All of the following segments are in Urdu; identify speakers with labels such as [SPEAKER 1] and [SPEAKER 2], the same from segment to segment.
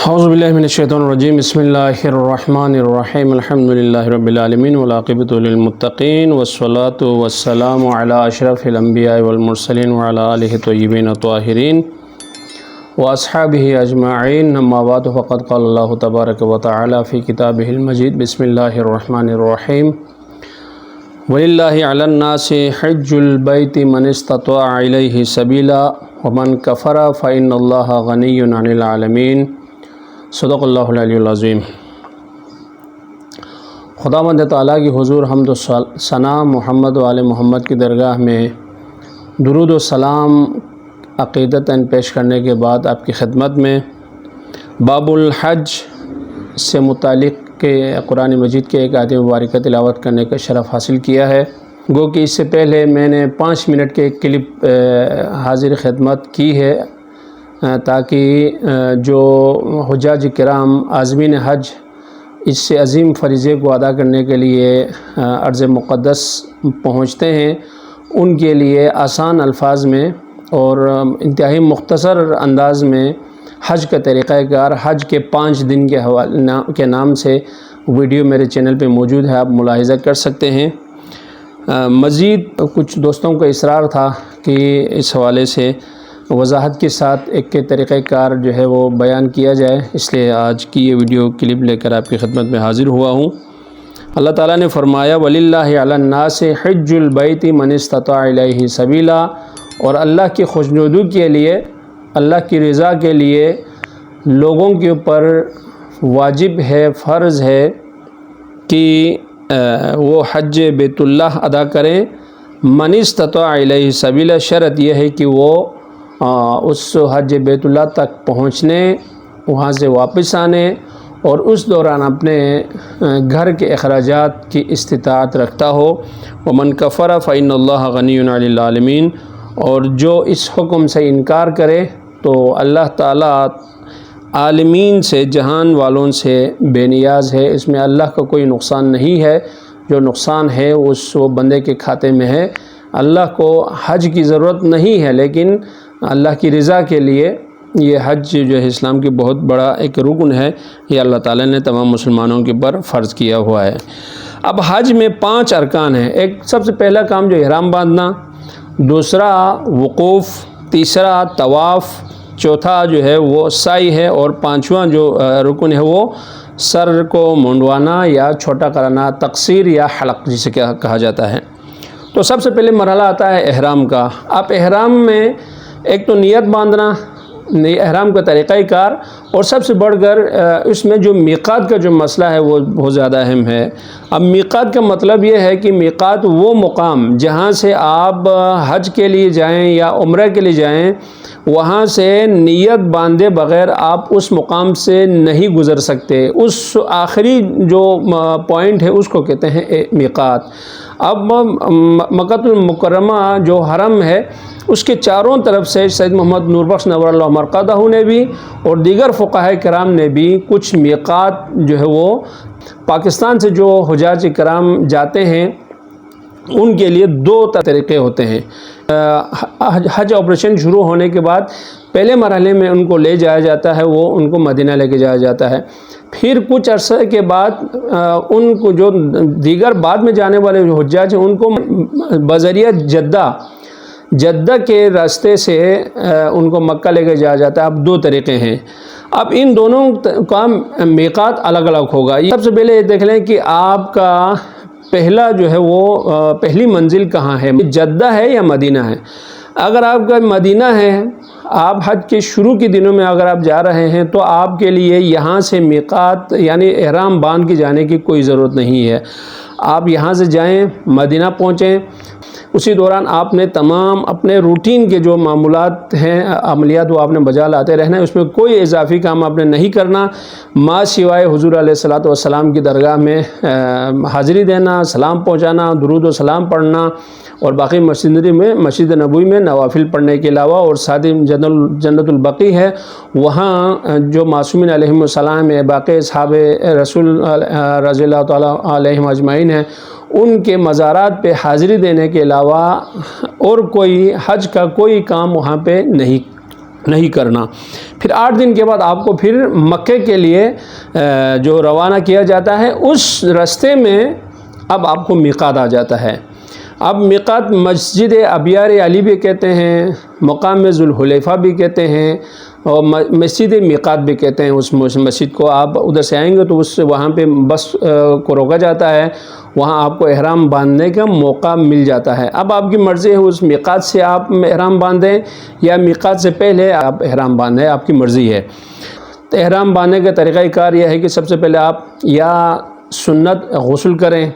[SPEAKER 1] اعوذ باللہ من الشیطان الرجیم بسم اللہ الرحمن الرحیم الحمدللہ رب العالمین والعاقبۃ للمتقین والصلاۃ والسلام علی اشرف الانبیاء والمرسلین وعلی آلہ الطیبین الطاہرین واصحابہ اجمعین اما بعد فقد قال اللہ تبارک و تعالی فی کتابہ المجید بسم اللہ الرحمن الرحیم وَلِلَّهِ عَلَى النَّاسِ حِجُّ الْبَيْتِ مَنِ اسْتَطَاعَ إِلَيْهِ سَبِيلًا وَمَنْ كَفَرَ فَإِنَّ اللَّهَ غَنِيٌّ عَنِ الْعَالَمِينَ صدق اللہ العلی العظیم۔ خداوند تعالیٰ کی حضور حمد و ثنا محمد و آل محمد کی درگاہ میں درود و سلام عقیدتاً پیش کرنے کے بعد آپ کی خدمت میں باب الحج سے متعلق کہ قرآن مجید کے ایک آیت مبارکہ تلاوت کرنے کا شرف حاصل کیا ہے۔ گو کہ اس سے پہلے میں نے 5 منٹ کے ایک کلپ حاضر خدمت کی ہے تاکہ جو حجاج کرام عازمین حج اس سے عظیم فریضے کو ادا کرنے کے لیے ارض مقدس پہنچتے ہیں ان کے لیے آسان الفاظ میں اور انتہائی مختصر انداز میں حج کا طریقہ کار حج کے 5 دن کے حوالے کے نام سے ویڈیو میرے چینل پہ موجود ہے، آپ ملاحظہ کر سکتے ہیں۔ مزید کچھ دوستوں کا اصرار تھا کہ اس حوالے سے وضاحت کے ساتھ ایک طریقہ کار جو ہے وہ بیان کیا جائے، اس لیے آج کی یہ ویڈیو کلپ لے کر آپ کی خدمت میں حاضر ہوا ہوں۔ اللہ تعالیٰ نے فرمایا وَلِلَّهِ عَلَى النَّاسِ حِجُّ الْبَيْتِ مَنِ اسْتَطَاعَ إِلَيْهِ سَبِيلًا، اور اللہ کی خوشنودی کے لیے، اللہ کی رضا کے لیے لوگوں کے اوپر واجب ہے، فرض ہے کہ وہ حج بیت اللہ ادا کریں۔ من استطاع الیہ سبیلا، شرط یہ ہے کہ وہ اس حج بیت اللہ تک پہنچنے، وہاں سے واپس آنے اور اس دوران اپنے گھر کے اخراجات کی استطاعت رکھتا ہو۔ ومن کفر فإن اللہ غنی عن العالمین، اور جو اس حکم سے انکار کرے تو اللہ تعالیٰ عالمین سے، جہان والوں سے بے نیاز ہے، اس میں اللہ کا کوئی نقصان نہیں ہے، جو نقصان ہے وہ بندے کے کھاتے میں ہے۔ اللہ کو حج کی ضرورت نہیں ہے، لیکن اللہ کی رضا کے لیے یہ حج جو ہے اسلام کی بہت بڑا ایک رکن ہے، یہ اللہ تعالیٰ نے تمام مسلمانوں کے اوپر فرض کیا ہوا ہے۔ اب حج میں 5 ارکان ہیں۔ ایک سب سے پہلا کام جو احرام باندھنا، دوسرا وقوف، تیسرا طواف، چوتھا جو ہے وہ سعی ہے، اور 5واں جو رکن ہے وہ سر کو منڈوانا یا چھوٹا کرانا، تقصیر یا حلق جسے کہا جاتا ہے۔ تو سب سے پہلے مرحلہ آتا ہے احرام کا۔ اب احرام میں ایک تو نیت باندھنا، احرام کا طریقہ کار، اور سب سے بڑھ کر اس میں جو میقات کا جو مسئلہ ہے وہ بہت زیادہ اہم ہے۔ اب میقات کا مطلب یہ ہے کہ میقات وہ مقام جہاں سے آپ حج کے لیے جائیں یا عمرہ کے لیے جائیں، وہاں سے نیت باندھے بغیر آپ اس مقام سے نہیں گزر سکتے۔ اس آخری جو پوائنٹ ہے اس کو کہتے ہیں میقات۔ اب مکہ المکرمہ جو حرم ہے اس کے چاروں طرف سے سید محمد نور بخش نور اللہ مرقدہ نے بھی اور دیگر فقہاء کرام نے بھی کچھ میقات جو ہے وہ پاکستان سے جو حجاج کرام جاتے ہیں ان کے لیے 2 طریقے ہوتے ہیں۔ حج آپریشن شروع ہونے کے بعد پہلے مرحلے میں ان کو لے جایا جاتا ہے، وہ ان کو مدینہ لے کے جایا جاتا ہے۔ پھر کچھ عرصے کے بعد ان کو جو دیگر بعد میں جانے والے جو حجاج ہیں ان کو بذریعہ جدہ کے راستے سے ان کو مکہ لے کے جایا جاتا ہے۔ اب 2 طریقے ہیں۔ اب ان دونوں کا میقات الگ الگ ہوگا۔ سب سے پہلے یہ دیکھ لیں کہ آپ کا پہلا جو ہے وہ پہلی منزل کہاں ہے، جدہ ہے یا مدینہ ہے۔ اگر آپ کا مدینہ ہے، آپ حج کے شروع کے دنوں میں اگر آپ جا رہے ہیں تو آپ کے لیے یہاں سے میقات یعنی احرام باندھ کے جانے کی کوئی ضرورت نہیں ہے۔ آپ یہاں سے جائیں، مدینہ پہنچیں، اسی دوران آپ نے تمام اپنے روٹین کے جو معمولات ہیں، عملیات، وہ آپ نے بجا لاتے رہنا ہے۔ اس میں کوئی اضافی کام آپ نے نہیں کرنا، ما سوائے حضور علیہ الصلوۃ والسلام کی درگاہ میں حاضری دینا، سلام پہنچانا، درود و سلام پڑھنا، اور باقی مسجد نبوی میں نوافل پڑھنے کے علاوہ، اور ساتھ ہی جنت البقیع ہے، وہاں جو معصومین علیہم السلام ہے، باقی اصحاب رسول رضی اللہ تعالیٰ علیہم اجمعین ہیں، ان کے مزارات پہ حاضری دینے کے علاوہ اور کوئی حج کا کوئی کام وہاں پہ نہیں نہیں کرنا۔ پھر 8 دن کے بعد آپ کو پھر مکے کے لیے جو روانہ کیا جاتا ہے، اس راستے میں اب آپ کو میقات آ جاتا ہے۔ اب میقات مسجد ابیار علی بھی کہتے ہیں، مقام ذوالحلیفہ بھی کہتے ہیں، اور مسجد میقات بھی کہتے ہیں۔ اس مسجد کو آپ ادھر سے آئیں گے تو وہاں پہ بس کو روکا جاتا ہے، وہاں آپ کو احرام باندھنے کا موقع مل جاتا ہے۔ اب آپ کی مرضی ہے اس میقات سے آپ احرام باندھیں یا میقات سے پہلے آپ احرام باندھیں، آپ کی مرضی ہے۔ تو احرام باندھنے کا طریقہ کار یہ ہے کہ سب سے پہلے آپ یا سنت غسل کریں،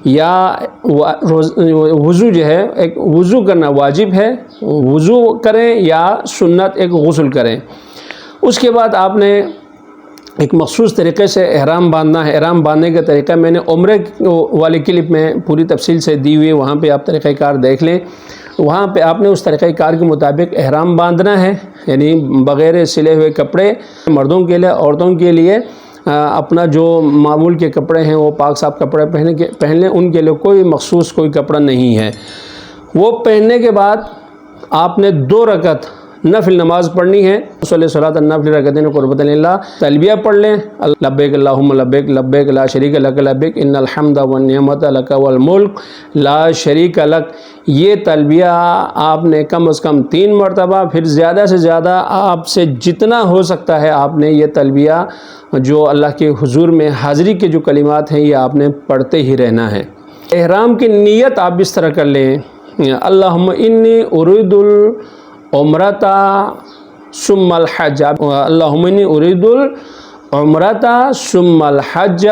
[SPEAKER 1] یا وضو جو ہے، ایک وضو کرنا واجب ہے، وضو کریں یا سنت ایک غسل کریں۔ اس کے بعد آپ نے ایک مخصوص طریقے سے احرام باندھنا ہے۔ احرام باندھنے کا طریقہ میں نے عمرے والی کلپ میں پوری تفصیل سے دی ہوئی ہے، وہاں پہ آپ طریقہ کار دیکھ لیں۔ وہاں پہ آپ نے اس طریقہ کار کے مطابق احرام باندھنا ہے، یعنی بغیر سلے ہوئے کپڑے مردوں کے لیے، عورتوں کے لیے اپنا جو معمول کے کپڑے ہیں وہ پاک صاف کپڑے پہن لیں، ان کے لیے کوئی مخصوص کوئی کپڑا نہیں ہے۔ وہ پہننے کے بعد آپ نے 2 رکعت نفل نماز پڑھنی ہے، صلی صلاۃ النفل رکعتین قربۃ للہ، تلبیہ پڑھ لیں، لبیک اللہم لبیک لبیک لا شریک لک لبیک ان الحمد والنعمت لک والملک لا شریک لک۔ یہ تلبیہ آپ نے کم از کم 3 مرتبہ، پھر زیادہ سے زیادہ آپ سے جتنا ہو سکتا ہے آپ نے یہ تلبیہ جو اللہ کے حضور میں حاضری کے جو کلمات ہیں یہ آپ نے پڑھتے ہی رہنا ہے۔ احرام کی نیت آپ اس طرح کر لیں، اللہم انی ارید العمرۃ ثم الحج، اللہم انی ارید العمرۃ ثم الحج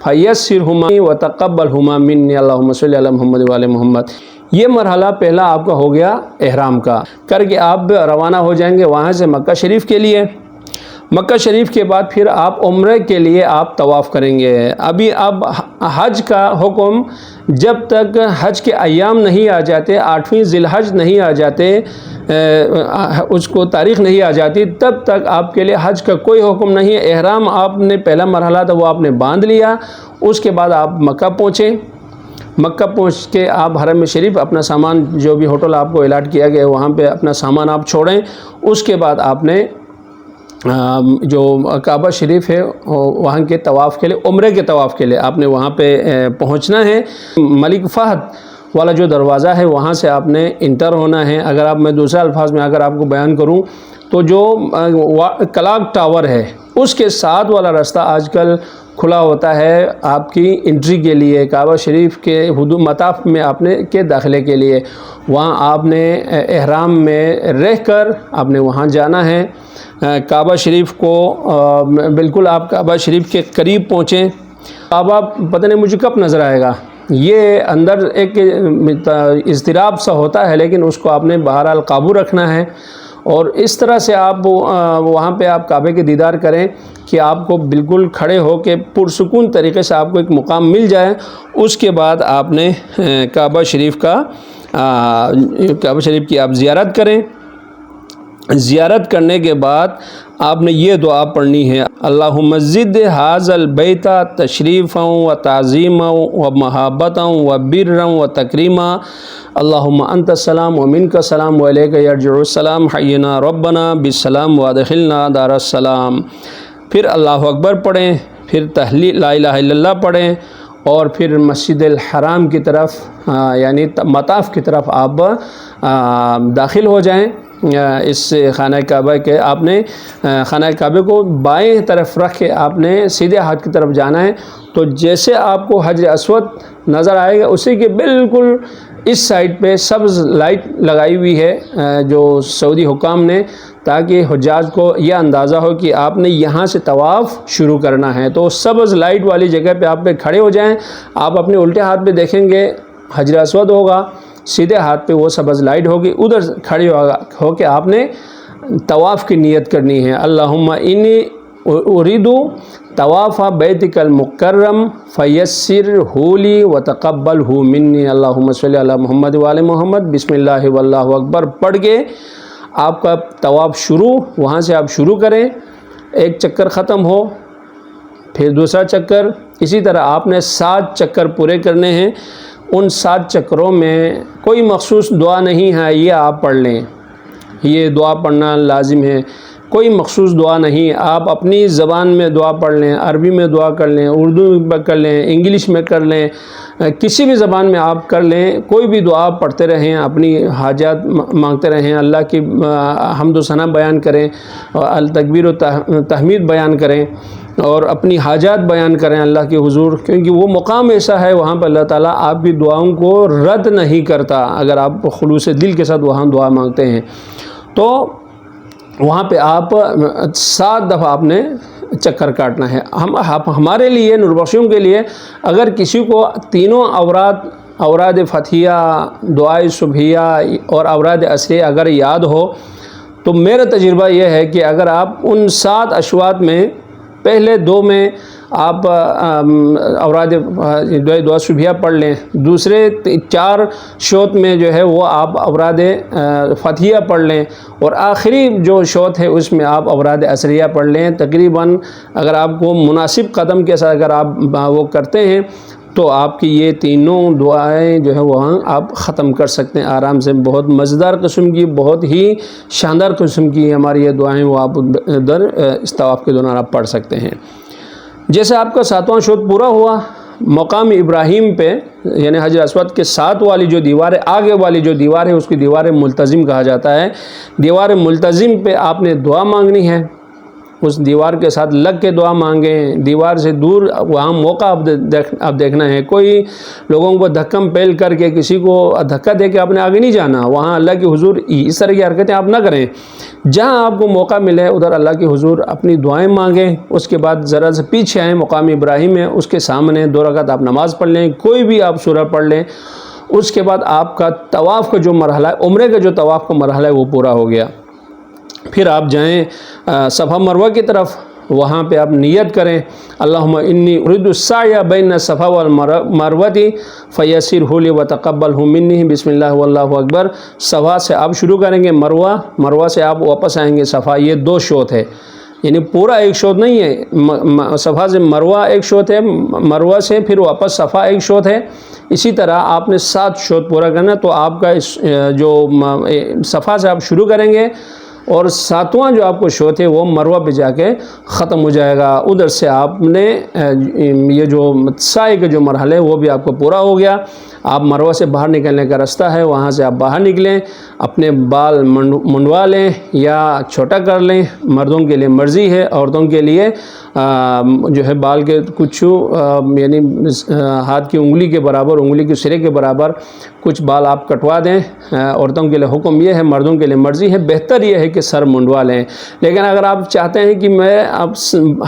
[SPEAKER 1] فیسرہما وتقبلہما منی اللہم صلی علی محمد وعلی محمد۔ یہ مرحلہ پہلا آپ کا ہو گیا احرام کا، کر کے آپ روانہ ہو جائیں گے وہاں سے مکہ شریف کے لیے۔ مکہ شریف کے بعد پھر آپ عمرے کے لیے آپ طواف کریں گے۔ اب حج کا حکم جب تک حج کے ایام نہیں آ جاتے، 8ویں ذی الحج نہیں آ جاتے، اس کو تاریخ نہیں آ جاتی، تب تک آپ کے لیے حج کا کوئی حکم نہیں ہے۔ احرام آپ نے پہلا مرحلہ تھا وہ آپ نے باندھ لیا، اس کے بعد آپ مکہ پہنچیں۔ مکہ پہنچ کے آپ حرم شریف اپنا سامان، جو بھی ہوٹل آپ کو الاٹ کیا گیا وہاں پہ اپنا سامان آپ چھوڑیں۔ اس کے بعد آپ نے جو کعبہ شریف ہے وہاں کے طواف کے لیے، عمرے کے طواف کے لیے آپ نے وہاں پہ پہنچنا ہے۔ ملک فہد والا جو دروازہ ہے وہاں سے آپ نے انٹر ہونا ہے۔ اگر آپ، میں دوسرے الفاظ میں اگر آپ کو بیان کروں تو جو کلاک ٹاور ہے اس کے ساتھ والا راستہ آج کل کھلا ہوتا ہے آپ کی انٹری کے لیے، کعبہ شریف کے حدود مطاف میں آپ نے کے داخلے کے لیے۔ وہاں آپ نے احرام میں رہ کر آپ نے وہاں جانا ہے۔ کعبہ شریف کو بالکل آپ کعبہ شریف کے قریب پہنچیں۔ کعبہ پتہ نہیں مجھے کب نظر آئے گا، یہ اندر ایک اضطراب سا ہوتا ہے، لیکن اس کو آپ نے بہرحال قابو رکھنا ہے، اور اس طرح سے آپ وہاں پہ آپ کعبے کے دیدار کریں کہ آپ کو بالکل کھڑے ہو کے پرسکون طریقے سے آپ کو ایک مقام مل جائے۔ اس کے بعد آپ نے کعبہ شریف کی آپ زیارت کریں۔ زیارت کرنے کے بعد آپ نے یہ دعا پڑھنی ہے، اللہم زد ھذا البیت تشریفا و تعظیما و محبتا و برا و تکریما، اللہم انت السلام و منک السلام و الیک یرجع السلام، حینا ربنا بالسلام و ادخلنا دار السلام۔ پھر اللہ اکبر پڑھیں، پھر تحلیل لا الہ الا اللہ پڑھیں، اور پھر مسجد الحرام کی طرف یعنی مطاف کی طرف آپ داخل ہو جائیں۔ اس خانہ کعبہ کے آپ نے خانہ کعبے کو بائیں طرف رکھ کے آپ نے سیدھے ہاتھ کی طرف جانا ہے۔ تو جیسے آپ کو حجر اسود نظر آئے گا اسی کے بالکل اس سائڈ پہ سبز لائٹ لگائی ہوئی ہے جو سعودی حکام نے، تاکہ حجاج کو یہ اندازہ ہو کہ آپ نے یہاں سے طواف شروع کرنا ہے۔ تو سبز لائٹ والی جگہ پہ آپ کھڑے ہو جائیں۔ آپ اپنے الٹے ہاتھ پہ دیکھیں گے حجر اسود ہوگا، سیدھے ہاتھ پہ وہ سبز لائٹ ہوگی، ادھر کھڑے ہو کے آپ نے طواف کی نیت کرنی ہے۔ اللہم انی ارید طواف بیتک المکرم فیسرہ لی وتقبلہ منی، اللہم صلی علی محمد وعلی محمد، بسم اللہ واللہ اکبر پڑھ کے آپ کا طواف شروع، وہاں سے آپ شروع کریں۔ ایک چکر ختم ہو، پھر دوسرا چکر، اسی طرح آپ نے 7 چکر پورے کرنے ہیں۔ ان 7 چکروں میں کوئی مخصوص دعا نہیں ہے، یہ آپ پڑھ لیں، یہ دعا پڑھنا لازم ہے۔ کوئی مخصوص دعا نہیں، آپ اپنی زبان میں دعا پڑھ لیں، عربی میں دعا کر لیں، اردو میں کر لیں، انگلش میں کر لیں، کسی بھی زبان میں آپ کر لیں، کوئی بھی دعا پڑھتے رہیں، اپنی حاجات مانگتے رہیں، اللہ کی حمد و ثنا بیان کریں، تکبیر و تحمید بیان کریں اور اپنی حاجات بیان کریں اللہ کے حضور، کیونکہ وہ مقام ایسا ہے وہاں پہ اللہ تعالیٰ آپ کی دعاؤں کو رد نہیں کرتا اگر آپ خلوص دل کے ساتھ وہاں دعا مانگتے ہیں۔ تو وہاں پہ آپ 7 دفعہ آپ نے چکر کاٹنا ہے۔ ہمارے لیے نوربخشیوں کے لیے اگر کسی کو تینوں اوراد فتحیہ، دعائے صبحیہ اور اوراد عصریہ اگر یاد ہو تو میرا تجربہ یہ ہے کہ اگر آپ ان 7 اشواط میں پہلے 2 میں آپ اوراد دعا صبحیہ پڑھ لیں، دوسرے 4 شوط میں جو ہے وہ آپ اوراد فتحیہ پڑھ لیں اور آخری جو شوط ہے اس میں آپ اوراد عصریہ پڑھ لیں۔ تقریباً اگر آپ کو مناسب قدم کے ساتھ اگر آپ وہ کرتے ہیں تو آپ کی یہ تینوں دعائیں جو ہے وہاں آپ ختم کر سکتے ہیں آرام سے۔ بہت مزیدار قسم کی، بہت ہی شاندار قسم کی ہماری یہ دعائیں وہ آپ ادھر اس طواف کے دوران آپ پڑھ سکتے ہیں۔ جیسے آپ کا 7واں شوط پورا ہوا، مقام ابراہیم پہ یعنی حجر اسود کے ساتھ والی جو دیوار ہے، آگے والی جو دیوار ہے اس کی دیوار ملتزم کہا جاتا ہے۔ دیوار ملتزم پہ آپ نے دعا مانگنی ہے، اس دیوار کے ساتھ لگ کے دعا مانگیں، دیوار سے دور وہاں موقع آپ دیکھنا ہے۔ کوئی لوگوں کو دھکم پیل کر کے کسی کو دھکا دے کے آپ نے آگے نہیں جانا، وہاں اللہ کے حضور اس طرح کی حرکتیں آپ نہ کریں۔ جہاں آپ کو موقع ملے ادھر اللہ کے حضور اپنی دعائیں مانگیں، اس کے بعد ذرا سے پیچھے آئیں، مقام ابراہیم ہے اس کے سامنے 2 رکعت آپ نماز پڑھ لیں، کوئی بھی آپ سورہ پڑھ لیں۔ اس کے بعد آپ کا طواف کا جو مرحلہ ہے، عمرے کا جو طواف کا مرحلہ ہے وہ پورا ہو گیا۔ پھر آپ جائیں صفا مروہ کی طرف، وہاں پہ آپ نیت کریں، اللہم انی ارید السعی بین الصفا والمروہ فیسرہ لی وتقبلہ منی، بسم اللہ واللہ اکبر۔ صفا سے آپ شروع کریں گے، مروہ سے آپ واپس آئیں گے صفا۔ یہ 2 شوط ہے، یعنی پورا ایک شوط نہیں ہے، صفا سے مروہ ایک شوط ہے، مروہ سے پھر واپس صفا ایک شوط ہے۔ اسی طرح آپ نے 7 شوط پورا کرنا، تو آپ کا جو صفا سے آپ شروع کریں گے اور 7واں جو آپ کو شوط ہے وہ مروہ پہ جا کے ختم ہو جائے گا۔ ادھر سے آپ نے یہ جو سعی کا جو مرحلہ ہے وہ بھی آپ کو پورا ہو گیا۔ آپ مروہ سے باہر نکلنے کا راستہ ہے، وہاں سے آپ باہر نکلیں، اپنے بال منڈوا لیں یا چھوٹا کر لیں، مردوں کے لیے مرضی ہے، عورتوں کے لیے جو ہے بال کے کچھ یعنی ہاتھ کی انگلی کے برابر، انگلی کے سرے کے برابر کچھ بال آپ کٹوا دیں۔ عورتوں کے لیے حکم یہ ہے، مردوں کے لیے مرضی ہے، بہتر یہ ہے کہ سر منڈوا لیں۔ لیکن اگر آپ چاہتے ہیں کہ میں اب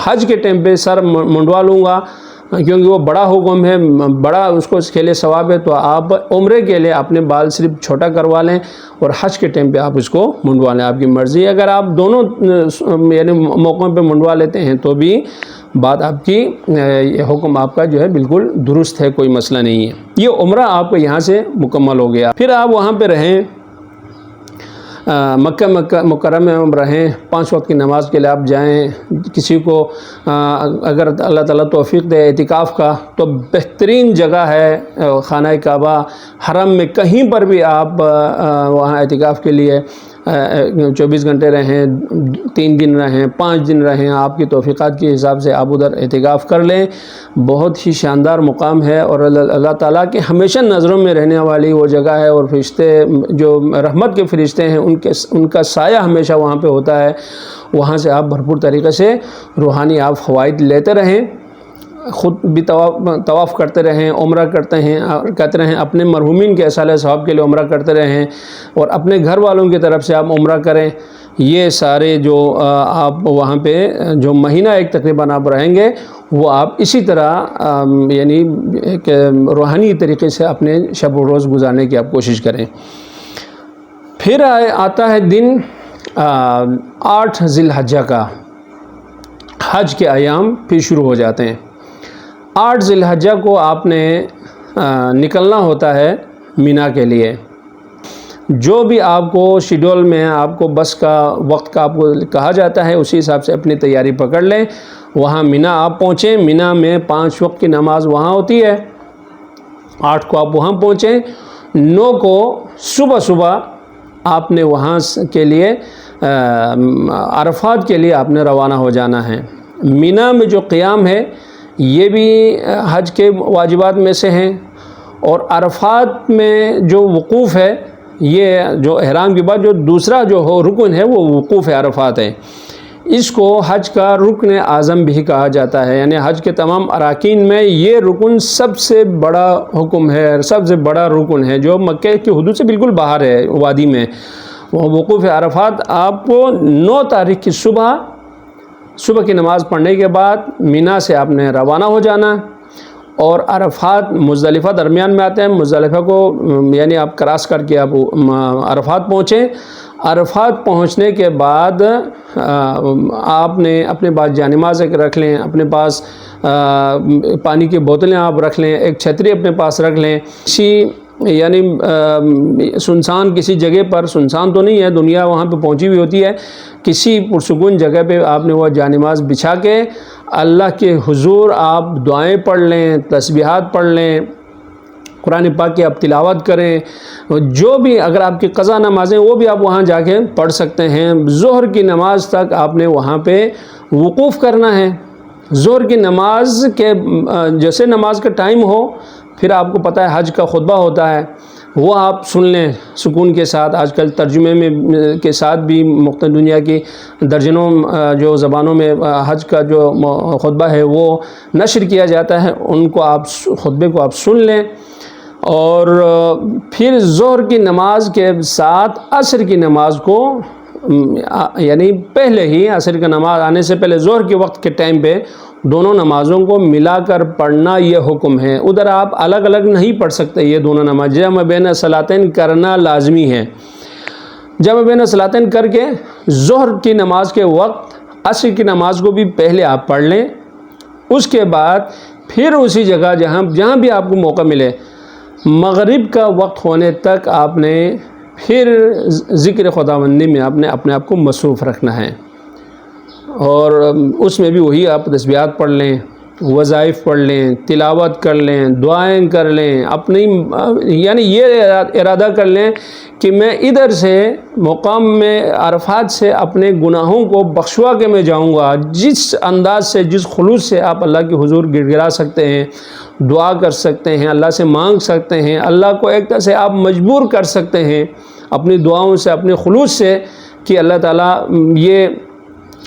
[SPEAKER 1] حج کے ٹائم پہ سر منڈوا لوں گا کیونکہ وہ بڑا حکم ہے، بڑا اس کو اس کے لیے ثواب ہے، تو آپ عمرے کے لیے اپنے بال صرف چھوٹا کروا لیں اور حج کے ٹائم پہ آپ اس کو منڈوا لیں، آپ کی مرضی ہے۔ اگر آپ دونوں یعنی موقعوں پہ منڈوا لیتے ہیں تو بھی بات آپ کی حکم آپ کا جو ہے بالکل درست ہے، کوئی مسئلہ نہیں ہے۔ یہ عمرہ آپ کو یہاں سے مکمل ہو گیا۔ پھر آپ وہاں پہ رہیں، مکہ مکرمہ میں رہیں، 5 وقت کی نماز کے لیے آپ جائیں۔ کسی کو اگر اللہ تعالیٰ توفیق دے اعتکاف کا تو بہترین جگہ ہے خانہ کعبہ، حرم میں کہیں پر بھی آپ وہاں اعتکاف کے لیے 24 گھنٹے رہیں، 3 دن رہیں، 5 دن رہیں، آپ کی توفیقات کے حساب سے آپ ادھر اعتکاف کر لیں۔ بہت ہی شاندار مقام ہے اور اللہ تعالیٰ کے ہمیشہ نظروں میں رہنے والی وہ جگہ ہے، اور فرشتے جو رحمت کے فرشتے ہیں ان کا سایہ ہمیشہ وہاں پہ ہوتا ہے۔ وہاں سے آپ بھرپور طریقے سے روحانی آپ فوائد لیتے رہیں، خود بھی طواف کرتے رہیں، عمرہ کرتے رہیں، اپنے مرحومین کے اصالہ ثواب کے لیے عمرہ کرتے رہیں، اور اپنے گھر والوں کی طرف سے آپ عمرہ کریں۔ یہ سارے جو آپ وہاں پہ جو مہینہ ایک تقریباً آپ رہیں گے وہ آپ اسی طرح یعنی ایک روحانی طریقے سے اپنے شب و روز گزارنے کی آپ کوشش کریں۔ پھر آتا ہے دن 8 ذی الحجہ کا، حج کے ایام پھر شروع ہو جاتے ہیں۔ 8 ذی الحجہ کو آپ نے نکلنا ہوتا ہے مینا کے لیے۔ جو بھی آپ کو شیڈول میں آپ کو بس کا وقت کا آپ کو کہا جاتا ہے اسی حساب سے اپنی تیاری پکڑ لیں، وہاں مینا آپ پہنچیں۔ مینا میں 5 وقت کی نماز وہاں ہوتی ہے، 8 کو آپ وہاں پہنچیں، 9 کو صبح آپ نے وہاں کے لیے عرفات کے لیے آپ نے روانہ ہو جانا ہے۔ مینا میں جو قیام ہے یہ بھی حج کے واجبات میں سے ہیں، اور عرفات میں جو وقوف ہے، یہ جو احرام کے بعد جو دوسرا جو رکن ہے وہ وقوف عرفات ہے۔ اس کو حج کا رکن اعظم بھی کہا جاتا ہے، یعنی حج کے تمام اراکین میں یہ رکن سب سے بڑا حکم ہے، سب سے بڑا رکن ہے، جو مکہ کی حدود سے بالکل باہر ہے، وادی میں۔ وہ وقوف عرفات آپ کو 9 تاریخ کی صبح کی نماز پڑھنے کے بعد مینا سے آپ نے روانہ ہو جانا، اور عرفات مزدلفہ درمیان میں آتے ہیں۔ مزدلفہ کو یعنی آپ کراس کر کے آپ عرفات پہنچیں۔ عرفات پہنچنے کے بعد آپ نے اپنے پاس جانماز رکھ لیں، اپنے پاس پانی کی بوتلیں آپ رکھ لیں، ایک چھتری اپنے پاس رکھ لیں۔ یعنی سنسان کسی جگہ پر، سنسان تو نہیں ہے، دنیا وہاں پہ پہنچی ہوئی ہوتی ہے، کسی پرسکون جگہ پہ آپ نے وہ جانماز بچھا کے اللہ کے حضور آپ دعائیں پڑھ لیں، تسبیحات پڑھ لیں، قرآن پاک کی آپ تلاوت کریں۔ جو بھی اگر آپ کی قضا نمازیں وہ بھی آپ وہاں جا کے پڑھ سکتے ہیں۔ ظہر کی نماز تک آپ نے وہاں پہ وقوف کرنا ہے۔ ظہر کی نماز کے جیسے نماز کا ٹائم ہو، پھر آپ کو پتہ ہے حج کا خطبہ ہوتا ہے، وہ آپ سن لیں سکون کے ساتھ۔ آج کل ترجمے میں کے ساتھ بھی مختلف دنیا کی درجنوں جو زبانوں میں حج کا جو خطبہ ہے وہ نشر کیا جاتا ہے، ان کو آپ خطبے کو آپ سن لیں۔ اور پھر ظہر کی نماز کے ساتھ عصر کی نماز کو، یعنی پہلے ہی عصر کی نماز آنے سے پہلے ظہر کے وقت کے ٹائم پہ دونوں نمازوں کو ملا کر پڑھنا یہ حکم ہے۔ ادھر آپ الگ الگ نہیں پڑھ سکتے یہ دونوں نماز، جمع بین صلاتین کرنا لازمی ہے۔ جمع بین صلاتین کر کے ظہر کی نماز کے وقت عصر کی نماز کو بھی پہلے آپ پڑھ لیں، اس کے بعد پھر اسی جگہ جہاں بھی آپ کو موقع ملے مغرب کا وقت ہونے تک آپ نے پھر ذکر خداوندی میں آپ نے اپنے آپ کو مصروف رکھنا ہے، اور اس میں بھی وہی آپ تسبیحات پڑھ لیں، وظائف پڑھ لیں، تلاوت کر لیں، دعائیں کر لیں، اپنی یعنی یہ ارادہ کر لیں کہ میں ادھر سے مقام میں عرفات سے اپنے گناہوں کو بخشوا کے میں جاؤں گا۔ جس انداز سے، جس خلوص سے آپ اللہ کے حضور گڑ گڑا سکتے ہیں، دعا کر سکتے ہیں، اللہ سے مانگ سکتے ہیں، اللہ کو ایک طرح سے آپ مجبور کر سکتے ہیں اپنی دعاؤں سے، اپنے خلوص سے، کہ اللہ تعالیٰ یہ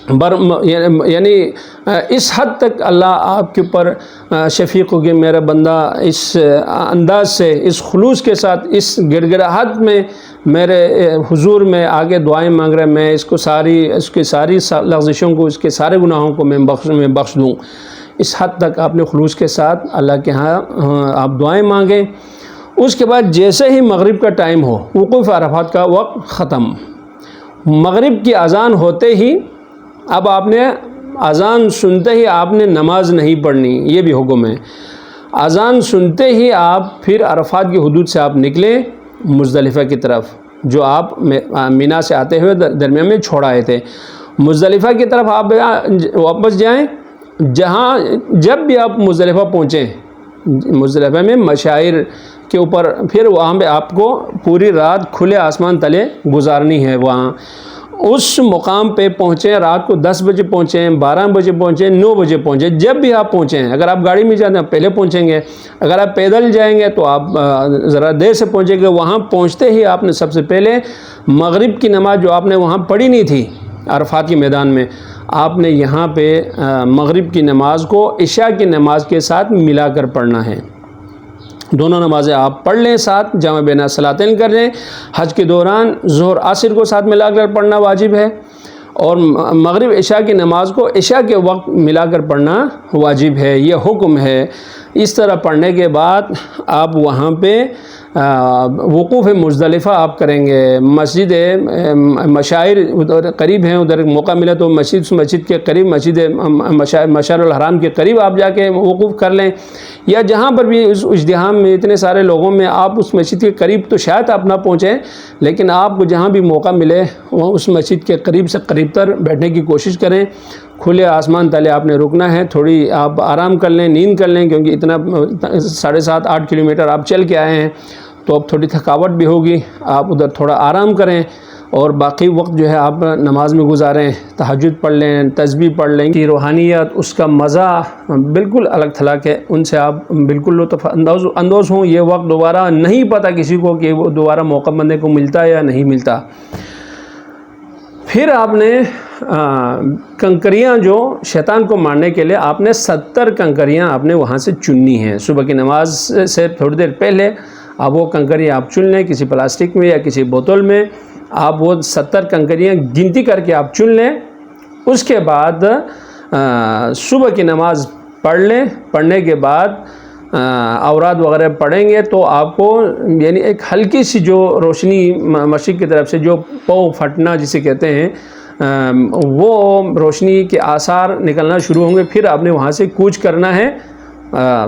[SPEAKER 1] یعنی اس حد تک اللہ آپ کے اوپر شفیق ہو کہ میرا بندہ اس انداز سے، اس خلوص کے ساتھ، اس گڑ گڑاہٹ میں میرے حضور میں آگے دعائیں مانگ رہے ہیں، میں اس کی ساری لغزشوں کو، اس کے سارے گناہوں کو میں بخش دوں۔ اس حد تک آپ نے خلوص کے ساتھ اللہ کے ہاں آپ دعائیں مانگیں۔ اس کے بعد جیسے ہی مغرب کا ٹائم ہو، وقوف عرفات کا وقت ختم، مغرب کی اذان ہوتے ہی اب آپ نے اذان سنتے ہی آپ نے نماز نہیں پڑھنی، یہ بھی حکم ہے۔ اذان سنتے ہی آپ پھر عرفات کی حدود سے آپ نکلیں مزدلفہ کی طرف، جو آپ مینا سے آتے ہوئے درمیان میں چھوڑ آئے تھے۔ مزدلفہ کی طرف آپ واپس جائیں۔ جب بھی آپ مزدلفہ پہنچیں، مزدلفہ میں مشاعر کے اوپر، پھر وہاں پہ آپ کو پوری رات کھلے آسمان تلے گزارنی ہے۔ وہاں اس مقام پہ پہنچیں، رات کو 10 بجے پہنچیں، 12 بجے پہنچیں، 9 بجے پہنچیں، جب بھی آپ پہنچیں۔ اگر آپ گاڑی میں جاتے ہیں پہلے پہنچیں گے، اگر آپ پیدل جائیں گے تو آپ ذرا دیر سے پہنچیں گے۔ وہاں پہنچتے ہی آپ نے سب سے پہلے مغرب کی نماز جو آپ نے وہاں پڑھی نہیں تھی عرفات کے میدان میں، آپ نے یہاں پہ مغرب کی نماز کو عشاء کی نماز کے ساتھ ملا کر پڑھنا ہے۔ دونوں نمازیں آپ پڑھ لیں، ساتھ جمع بین صلاتین کر لیں۔ حج کے دوران ظہر عصر کو ساتھ ملا کر پڑھنا واجب ہے، اور مغرب عشاء کی نماز کو عشاء کے وقت ملا کر پڑھنا واجب ہے، یہ حکم ہے۔ اس طرح پڑھنے کے بعد آپ وہاں پہ وقوف مزدلفہ آپ کریں گے۔ مسجد مشاعر ادھر قریب ہیں، ادھر موقع ملا تو مسجد کے قریب، مسجد مشعر الحرام کے قریب آپ جا کے وقوف کر لیں، یا جہاں پر بھی اس اجتماع میں اتنے سارے لوگوں میں آپ اس مسجد کے قریب تو شاید آپ نہ پہنچیں، لیکن آپ کو جہاں بھی موقع ملے وہ اس مسجد کے قریب سے قریب تر بیٹھنے کی کوشش کریں۔ کھلے آسمان تلے آپ نے رکنا ہے، تھوڑی آپ آرام کر لیں، نیند کر لیں، کیونکہ اتنا 7.5-8 کلومیٹر آپ چل کے آئے ہیں، تو اب تھوڑی تھکاوٹ بھی ہوگی، آپ ادھر تھوڑا آرام کریں اور باقی وقت جو ہے آپ نماز میں گزاریں، تہجد پڑھ لیں، تسبیح پڑھ لیں کہ روحانیت اس کا مزہ بالکل الگ تھلگ ہے، ان سے آپ بالکل لطف اندوز ہوں۔ یہ وقت دوبارہ نہیں پتہ کسی کو کہ وہ دوبارہ موقع بندے کو ملتا ہے یا نہیں ملتا۔ پھر آپ نے کنکریاں جو شیطان کو مارنے کے لیے آپ نے 70 کنکریاں آپ نے وہاں سے چننی ہیں۔ صبح کی نماز سے تھوڑی دیر پہلے آپ وہ کنکریاں آپ چن لیں، کسی پلاسٹک میں یا کسی بوتل میں آپ وہ 70 کنکریاں گنتی کر کے آپ چن لیں۔ اس کے بعد صبح کی نماز پڑھ لیں، پڑھنے کے بعد اوراد وغیرہ پڑھیں گے تو آپ کو یعنی ایک ہلکی سی جو روشنی مشرق کی طرف سے جو پو پھٹنا جسے کہتے ہیں وہ روشنی کے آثار نکلنا شروع ہوں گے۔ پھر آپ نے وہاں سے کوچ کرنا ہے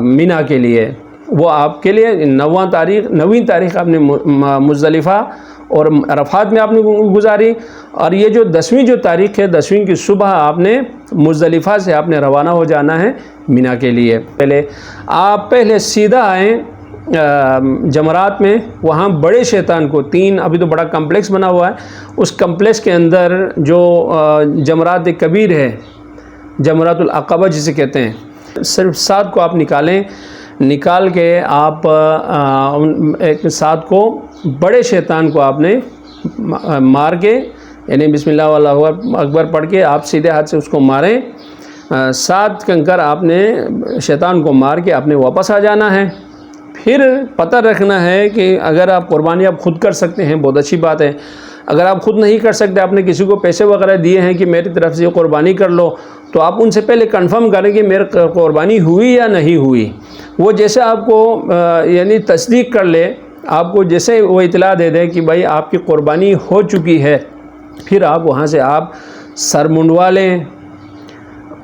[SPEAKER 1] مینا کے لیے۔ وہ آپ کے لیے 9ویں تاریخ آپ نے مزدلفہ اور عرفات میں آپ نے گزاری، اور یہ جو 10ویں جو تاریخ ہے 10ویں کی صبح آپ نے مزدلفہ سے آپ نے روانہ ہو جانا ہے مینا کے لیے۔ پہلے سیدھا آئیں جمرات میں، وہاں بڑے شیطان کو ابھی تو بڑا کمپلیکس بنا ہوا ہے، اس کمپلیکس کے اندر جو جمرات کبیر ہے، جمرات العقبہ جسے کہتے ہیں، صرف 7 کو آپ نکال کے آپ ایک 7 کو بڑے شیطان کو آپ نے مار کے یعنی بسم اللہ واللہ اکبر پڑھ کے آپ سیدھے ہاتھ سے اس کو ماریں۔ 7 کنکر آپ نے شیطان کو مار کے آپ نے واپس آ جانا ہے۔ پھر پتہ رکھنا ہے کہ اگر آپ قربانی آپ خود کر سکتے ہیں بہت اچھی بات ہے، اگر آپ خود نہیں کر سکتے، آپ نے کسی کو پیسے وغیرہ دیے ہیں کہ میری طرف سے قربانی کر لو، تو آپ ان سے پہلے کنفرم کریں کہ میری قربانی ہوئی یا نہیں ہوئی۔ وہ جیسے آپ کو یعنی تصدیق کر لے، آپ کو جیسے وہ اطلاع دے دے کہ بھائی آپ کی قربانی ہو چکی ہے، پھر آپ وہاں سے آپ سر منڈوا لیں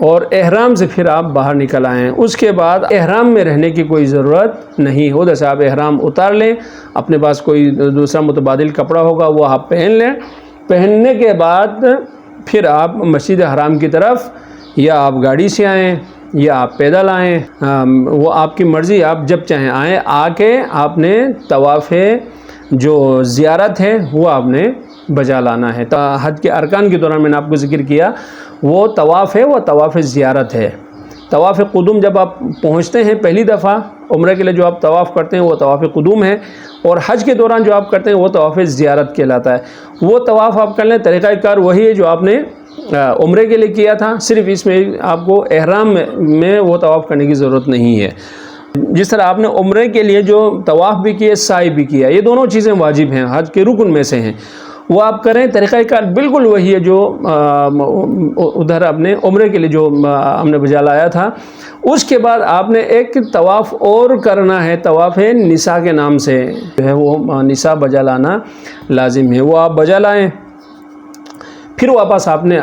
[SPEAKER 1] اور احرام سے پھر آپ باہر نکل آئیں۔ اس کے بعد احرام میں رہنے کی کوئی ضرورت نہیں ہو، جیسے آپ احرام اتار لیں، اپنے پاس کوئی دوسرا متبادل کپڑا ہوگا وہ آپ پہن لیں۔ پہننے کے بعد پھر آپ مسجد حرام کی طرف یا آپ گاڑی سے آئیں یا آپ پیدل آئیں، وہ آپ کی مرضی، آپ جب چاہیں آئیں۔ آ کے آپ نے طواف جو زیارت ہے وہ آپ نے بجا لانا ہے۔ حج کے ارکان کے دوران میں نے آپ کو ذکر کیا، وہ طواف ہے، وہ طواف زیارت ہے۔ طواف قدوم جب آپ پہنچتے ہیں پہلی دفعہ عمرہ کے لیے جو آپ طواف کرتے ہیں وہ طواف قدوم ہے، اور حج کے دوران جو آپ کرتے ہیں وہ طواف زیارت کہلاتا ہے۔ وہ طواف آپ کر لیں، طریقہ کار وہی ہے جو آپ نے عمرے کے لیے کیا تھا، صرف اس میں آپ کو احرام میں وہ طواف کرنے کی ضرورت نہیں ہے۔ جس طرح آپ نے عمرے کے لیے جو طواف بھی کیا، سعی بھی کیا، یہ دونوں چیزیں واجب ہیں، حج کے رکن میں سے ہیں، وہ آپ کریں۔ طریقہ کار بالکل وہی ہے جو ادھر اپنے عمرے کے لیے جو ہم نے بجا لایا تھا۔ اس کے بعد آپ نے ایک طواف اور کرنا ہے، طواف نساء کے نام سے جو ہے وہ نساء بجا لانا لازم ہے، وہ آپ بجا لائیں۔ پھر واپس آپ نے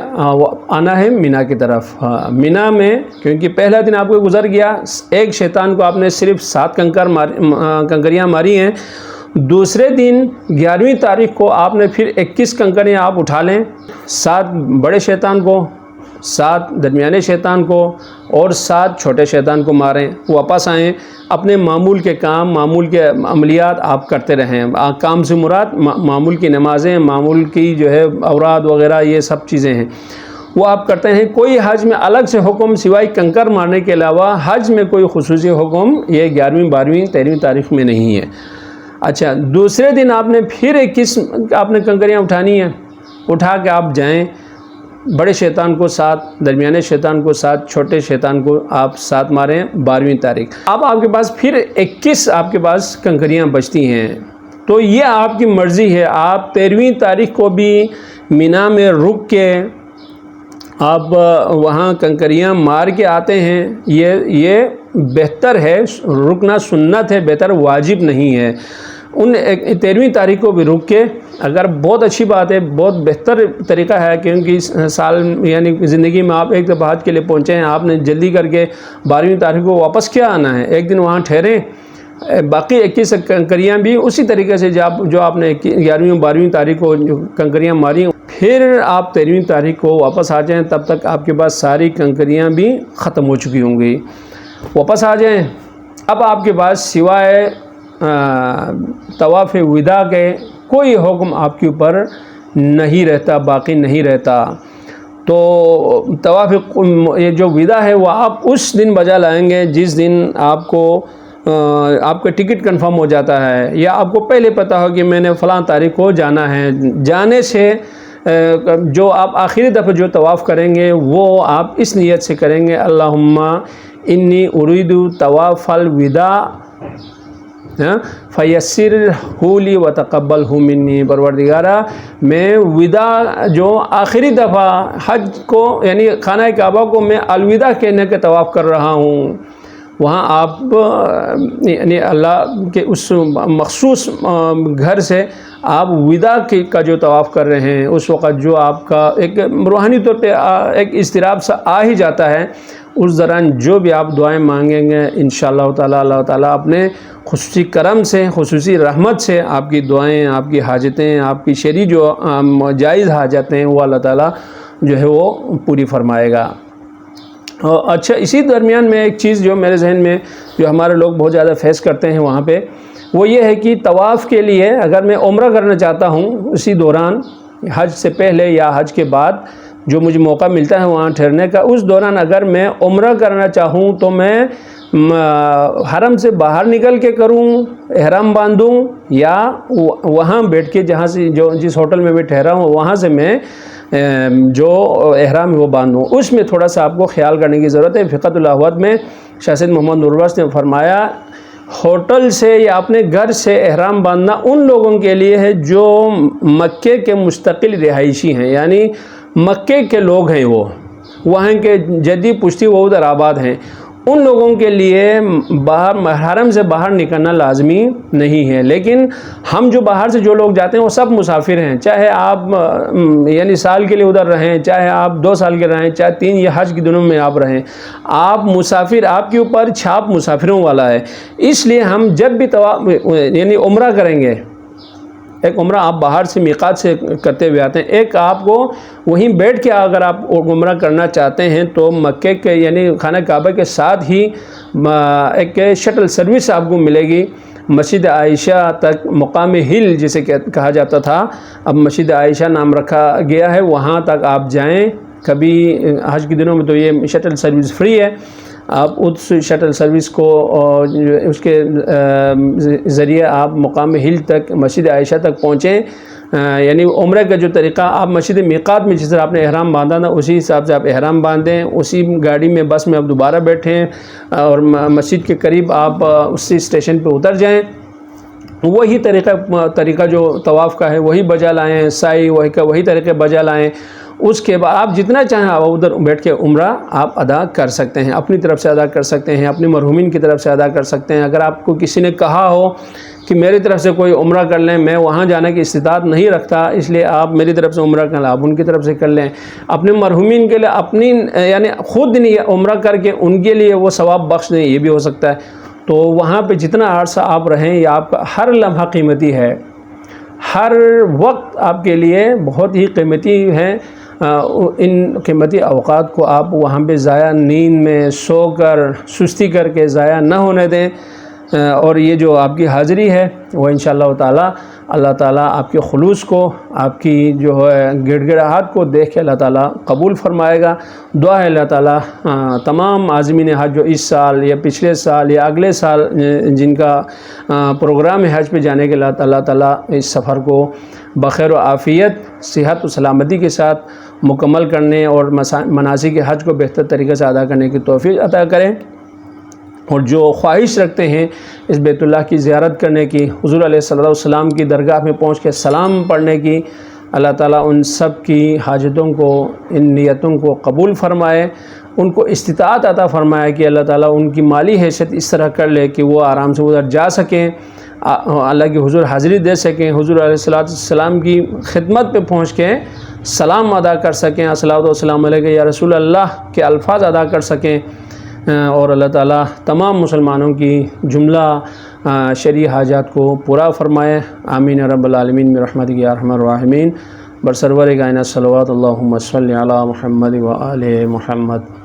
[SPEAKER 1] آنا ہے مینا کی طرف۔ مینا میں کیونکہ پہلا دن آپ کو گزر گیا، ایک شیطان کو آپ نے صرف 7 کنکریاں ماری ہیں۔ دوسرے دن 11ویں تاریخ کو آپ نے پھر 21 کنکریاں آپ اٹھا لیں، 7 بڑے شیطان کو، 7 درمیانے شیطان کو اور 7 چھوٹے شیطان کو ماریں، واپس آئیں۔ اپنے معمول کے کام، معمول کے عملیات آپ کرتے رہیں۔ کام سے مراد معمول کی نمازیں، معمول کی جو ہے اوراد وغیرہ یہ سب چیزیں ہیں وہ آپ کرتے ہیں۔ کوئی حج میں الگ سے حکم سوائے کنکر مارنے کے علاوہ حج میں کوئی خصوصی حکم یہ 11ویں 12ویں 13ویں تاریخ میں نہیں ہے۔ اچھا، دوسرے دن آپ نے پھر 21 آپ نے کنکریاں اٹھانی ہیں، اٹھا کے آپ جائیں، بڑے شیطان کو 7، درمیانے شیطان کو 7، چھوٹے شیطان کو آپ 7 ماریں 12ویں تاریخ۔ اب آپ کے پاس پھر 21 آپ کے پاس کنکریاں بچتی ہیں، تو یہ آپ کی مرضی ہے، آپ 13ویں تاریخ کو بھی مینا میں رک کے آپ وہاں کنکریاں مار کے آتے ہیں، یہ بہتر ہے، رکنا سنت ہے، بہتر واجب نہیں ہے۔ 13ویں تاریخ کو بھی رک کے، اگر بہت اچھی بات ہے، بہت بہتر طریقہ ہے، کیونکہ سال یعنی زندگی میں آپ ایک دفعہ حج کے لیے پہنچے ہیں، آپ نے جلدی کر کے 12ویں تاریخ کو واپس کیا آنا ہے، ایک دن وہاں ٹھہریں، باقی 21 کنکریاں بھی اسی طریقے سے جو آپ نے 11ویں 12ویں تاریخ کو جو کنکریاں ماری، پھر آپ 13ویں تاریخ کو واپس آ جائیں، تب تک آپ کے پاس ساری کنکریاں بھی ختم ہو چکی ہوں گی، واپس آ جائیں۔ اب آپ کے پاس سوائے طواف وداع کے کوئی حکم آپ کے اوپر نہیں رہتا، باقی نہیں رہتا۔ تو طواف یہ جو وداع ہے وہ آپ اس دن بجا لائیں گے جس دن آپ کا ٹکٹ کنفرم ہو جاتا ہے، یا آپ کو پہلے پتہ ہو کہ میں نے فلاں تاریخ کو جانا ہے۔ جانے سے جو آپ آخری دفعہ جو طواف کریں گے وہ آپ اس نیت سے کریں گے، اللہم انی ارید طواف الوداع فیسرہ لی وتقبلہ منی، پروردگارہ میں وداع جو آخری دفعہ حج کو یعنی خانہ کعبہ کو میں الوداع کہنے کے طواف کر رہا ہوں، وہاں آپ یعنی اللہ کے اس مخصوص گھر سے آپ وداع کا جو طواف کر رہے ہیں، اس وقت جو آپ کا ایک روحانی طور پہ ایک اضطراب سا آ ہی جاتا ہے، اس دوران جو بھی آپ دعائیں مانگیں گے انشاءاللہ تعالی اللہ تعالیٰ اپنے خصوصی کرم سے، خصوصی رحمت سے آپ کی دعائیں، آپ کی حاجتیں، آپ کی شرعی جو جائز حاجتیں ہیں وہ اللہ تعالیٰ جو ہے وہ پوری فرمائے گا۔ اچھا، اسی درمیان میں ایک چیز جو میرے ذہن میں جو ہمارے لوگ بہت زیادہ فیس کرتے ہیں وہاں پہ، وہ یہ ہے کہ طواف کے لیے اگر میں عمرہ کرنا چاہتا ہوں اسی دوران، حج سے پہلے یا حج کے بعد جو مجھے موقع ملتا ہے وہاں ٹھہرنے کا، اس دوران اگر میں عمرہ کرنا چاہوں تو میں حرم سے باہر نکل کے کروں، احرام باندھوں، یا وہاں بیٹھ کے جہاں سے جس ہوٹل میں میں ٹھہرا ہوں وہاں سے میں جو احرام وہ باندھوں۔ اس میں تھوڑا سا آپ کو خیال کرنے کی ضرورت ہے۔ فقہ الاحواد میں شاہ سید محمد نوربخش نے فرمایا، ہوٹل سے یا اپنے گھر سے احرام باندھنا ان لوگوں کے لیے ہے جو مکے کے مستقل رہائشی ہیں، یعنی مکے کے لوگ ہیں، وہ وہاں کے جدی پشتی وہ ادھر آباد ہیں، ان لوگوں کے لیے حرم سے باہر نکلنا لازمی نہیں ہے۔ لیکن ہم جو باہر سے جو لوگ جاتے ہیں وہ سب مسافر ہیں، چاہے آپ یعنی سال کے لیے ادھر رہیں، چاہے آپ 2 سال کے رہیں، چاہے 3 یا حج کے دنوں میں آپ رہیں، آپ مسافر، آپ کے اوپر چھاپ مسافروں والا ہے۔ اس لیے ہم جب بھی یعنی عمرہ کریں گے، ایک عمرہ آپ باہر سے میقات سے کرتے ہوئے آتے ہیں، ایک آپ کو وہیں بیٹھ کے اگر آپ عمرہ کرنا چاہتے ہیں تو مکے کے یعنی خانہ کعبہ کے ساتھ ہی ایک شٹل سروس آپ کو ملے گی مسجد عائشہ تک، مقام ہل جسے کہا جاتا تھا، اب مسجد عائشہ نام رکھا گیا ہے، وہاں تک آپ جائیں۔ کبھی حج کے دنوں میں تو یہ شٹل سروس فری ہے، آپ اس شٹل سروس کو اس کے ذریعے آپ مقام ہل تک مسجد عائشہ تک پہنچیں۔ یعنی عمرہ کا جو طریقہ، آپ مسجد میقات میں جس طرح آپ نے احرام باندھا تھا اسی حساب سے آپ احرام باندھیں، اسی گاڑی میں بس میں آپ دوبارہ بیٹھیں اور مسجد کے قریب آپ اسی اسٹیشن پہ اتر جائیں، وہی طریقہ جو طواف کا ہے وہی بجا لائیں، سعی وہی طریقے بجا لائیں۔ اس کے بعد آپ جتنا چاہیں آپ ادھر بیٹھ کے عمرہ آپ ادا کر سکتے ہیں، اپنی طرف سے ادا کر سکتے ہیں، اپنے مرحومین کی طرف سے ادا کر سکتے ہیں۔ اگر آپ کو کسی نے کہا ہو کہ میری طرف سے کوئی عمرہ کر لیں، میں وہاں جانے کی استطاعت نہیں رکھتا اس لیے آپ میری طرف سے عمرہ کر لیں، آپ ان کی طرف سے کر لیں۔ اپنے مرحومین کے لیے اپنی یعنی خود نہیں عمرہ کر کے ان کے لیے وہ ثواب بخش دیں، یہ بھی ہو سکتا ہے۔ تو وہاں پہ جتنا عرصہ آپ رہیں، یا آپ کا ہر لمحہ قیمتی ہے، ہر وقت آپ کے لیے بہت ہی قیمتی ہے۔ ان قیمتی اوقات کو آپ وہاں پہ ضائع نیند میں سو کر سستی کر کے ضائع نہ ہونے دیں، اور یہ جو آپ کی حاضری ہے وہ انشاءاللہ تعالی اللہ تعالیٰ آپ کے خلوص کو، آپ کی جو ہے گڑ گڑاہٹ کو دیکھ کے اللہ تعالیٰ قبول فرمائے گا۔ دعا ہے اللہ تعالیٰ تمام عازمین حج جو اس سال یا پچھلے سال یا اگلے سال جن کا پروگرام ہے حج پہ جانے کے، اللہ تعالیٰ اس سفر کو بخیر و عافیت، صحت و سلامتی کے ساتھ مکمل کرنے اور مناسک حج کو بہتر طریقے سے ادا کرنے کی توفیق عطا کریں۔ اور جو خواہش رکھتے ہیں اس بیت اللہ کی زیارت کرنے کی، حضور علیہ الصلوۃ والسلام کی درگاہ میں پہنچ کے سلام پڑھنے کی، اللہ تعالیٰ ان سب کی حاجتوں کو، ان نیتوں کو قبول فرمائے، ان کو استطاعت عطا فرمائے کہ اللہ تعالیٰ ان کی مالی حیثیت اس طرح کر لے کہ وہ آرام سے ادھر جا سکیں، اللہ کی حضور حاضری دے سکیں، حضور علیہ الصلوۃ والسلام کی خدمت پہ پہنچ کے سلام ادا کر سکیں، الصلوۃ والسلام علیک یا رسول اللہ کے الفاظ ادا کر سکیں، اور اللہ تعالیٰ تمام مسلمانوں کی جملہ شرعی حاجات کو پورا فرمائے۔ آمین یا رب العالمین برحمتک یا ارحم الراحمین۔ برسرور کائنات صلوات اللہم صلی علی محمد و آل محمد۔